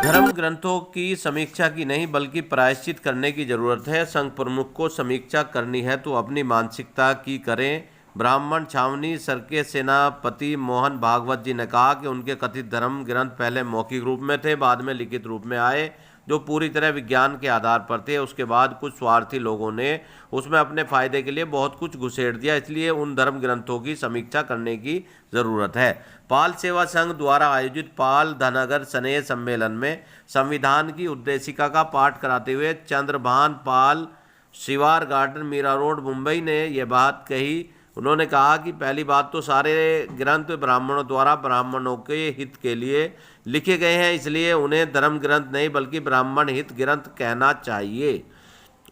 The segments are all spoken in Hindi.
धर्म ग्रंथों की समीक्षा की नहीं बल्कि प्रायश्चित करने की जरूरत है। संघ प्रमुख को समीक्षा करनी है तो अपनी मानसिकता की करें। ब्राह्मण छावनी सर के सेनापति मोहन भागवत जी ने कहा कि उनके कथित धर्म ग्रंथ पहले मौखिक रूप में थे, बाद में लिखित रूप में आए, जो पूरी तरह विज्ञान के आधार पर थे। उसके बाद कुछ स्वार्थी लोगों ने उसमें अपने फायदे के लिए बहुत कुछ घुसेड़ दिया, इसलिए उन धर्म ग्रंथों की समीक्षा करने की ज़रूरत है। पाल सेवा संघ द्वारा आयोजित पाल धनगर स्नेह सम्मेलन में संविधान की उद्देशिका का पाठ कराते हुए चंद्रभान पाल, शिवार गार्डन, मीरा रोड, मुंबई ने यह बात कही। उन्होंने कहा कि पहली बात तो सारे ग्रंथ ब्राह्मणों द्वारा ब्राह्मणों के हित के लिए लिखे गए हैं, इसलिए उन्हें धर्म ग्रंथ नहीं बल्कि ब्राह्मण हित ग्रंथ कहना चाहिए।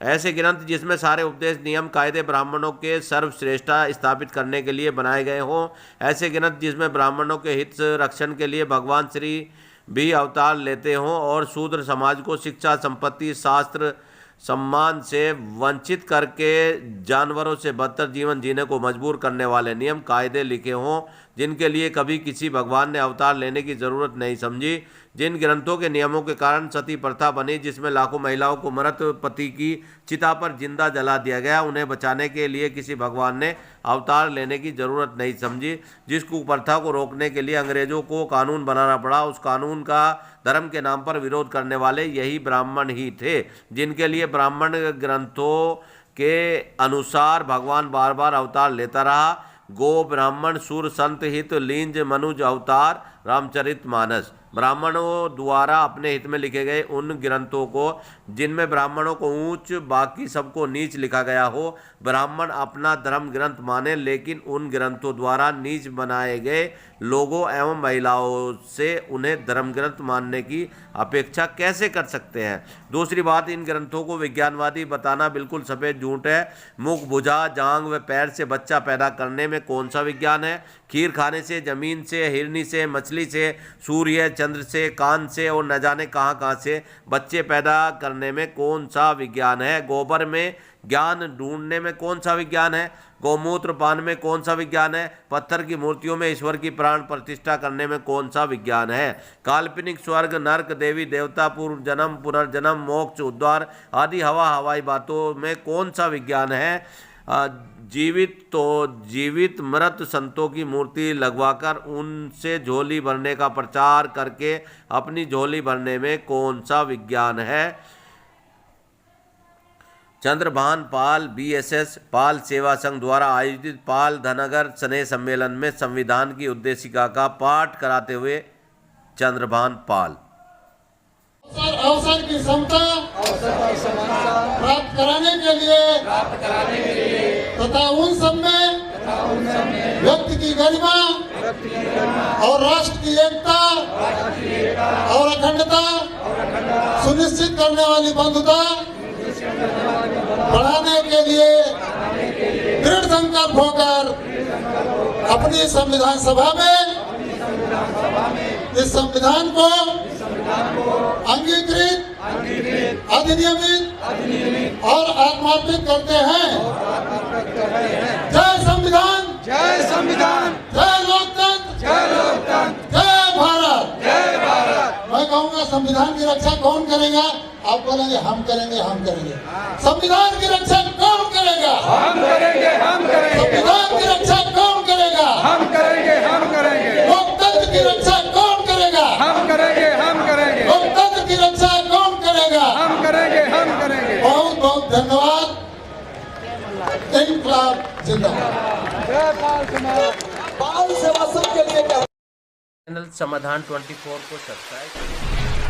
ऐसे ग्रंथ जिसमें सारे उपदेश, नियम, कायदे ब्राह्मणों के सर्वश्रेष्ठता स्थापित करने के लिए बनाए गए हों। ऐसे ग्रंथ जिसमें ब्राह्मणों के हित रक्षण के लिए भगवान श्री भी अवतार लेते हों और शूद्र समाज को शिक्षा, संपत्ति, शास्त्र, सम्मान से वंचित करके जानवरों से बदतर जीवन जीने को मजबूर करने वाले नियम, कायदे लिखे हों, जिनके लिए कभी किसी भगवान ने अवतार लेने की ज़रूरत नहीं समझी। जिन ग्रंथों के नियमों के कारण सती प्रथा बनी, जिसमें लाखों महिलाओं को मृत पति की चिता पर जिंदा जला दिया गया, उन्हें बचाने के लिए किसी भगवान ने अवतार लेने की ज़रूरत नहीं समझी। जिस कुप्रथा को रोकने के लिए अंग्रेजों को कानून बनाना पड़ा, उस कानून का धर्म के नाम पर विरोध करने वाले यही ब्राह्मण ही थे, जिनके लिए ब्राह्मण ग्रंथों के अनुसार भगवान बार बार अवतार लेता रहा। गो ब्राह्मण सुर संत हित लींज मनुज अवतार रामचरितमानस। ब्राह्मणों द्वारा अपने हित में लिखे गए उन ग्रंथों को जिनमें ब्राह्मणों को ऊंच बाकी सबको नीच लिखा गया हो, ब्राह्मण अपना धर्म ग्रंथ माने, लेकिन उन ग्रंथों द्वारा नीच बनाए गए लोगों एवं महिलाओं से उन्हें धर्म ग्रंथ मानने की अपेक्षा कैसे कर सकते हैं। दूसरी बात, इन ग्रंथों को विज्ञानवादी बताना बिल्कुल सफ़ेद झूठ है। मुख, भुजा, जांग व पैर से बच्चा पैदा करने में कौन सा विज्ञान है? खीर खाने से, जमीन से, हिरनी से, मछली से, सूर्य चंद्र से, कान से और न जाने कहाँ कहाँ से बच्चे पैदा करने में कौन सा विज्ञान है? गोबर में ज्ञान ढूंढने में कौन सा विज्ञान है? गौमूत्र पान में कौन सा विज्ञान है? पत्थर की मूर्तियों में ईश्वर की प्राण प्रतिष्ठा करने में कौन सा विज्ञान है? काल्पनिक स्वर्ग, नरक, देवी देवता, पूर्व जन्म, पुनर्जन्म, मोक्ष, उद्धार आदि हवा हवाई बातों में कौन सा विज्ञान है? जीवित मृत संतों की मूर्ति लगवाकर उनसे झोली भरने का प्रचार करके अपनी झोली भरने में कौन सा विज्ञान है? चंद्रभान पाल, BSS पाल सेवा संघ द्वारा आयोजित पाल धनगर स्नेह सम्मेलन में संविधान की उद्देशिका का पाठ कराते हुए चंद्रभान पाल। अवसर की समता प्राप्त कराने के लिए तथा उन सब में व्यक्ति की गरिमा और राष्ट्र की एकता और अखंडता सुनिश्चित करने वाली बंधुता बढ़ाने के लिए दृढ़ संकल्प होकर अपनी संविधान सभा में इस संविधान को अंगीकृत, अधिनियमित और आत्मार्पित करते हैं। जय संविधान, जय संविधान, जय लोकतंत्र, जय लोकतंत्र, जय भारत, जय भारत। मैं कहूँगा संविधान की रक्षा कौन करेगा? आप बोलेंगे हम करेंगे, हम करेंगे। संविधान की रक्षा कौन करेगा? हम करेंगे, हम करेंगे। संविधान की रक्षा कौन करेगा? हम करेंगे, हम करेंगे। लोकतंत्र की रक्षा कौन करेगा? हम करेंगे, हम करेंगे। लोकतंत्र की रक्षा कौन करेगा? हम करेंगे, हम करेंगे। बहुत बहुत धन्यवाद। इंकलाब जिंदाबाद। जय पाल समाज। पाल सेवा संघ के लिए चैनल समाधान 24 को सब्सक्राइब करें।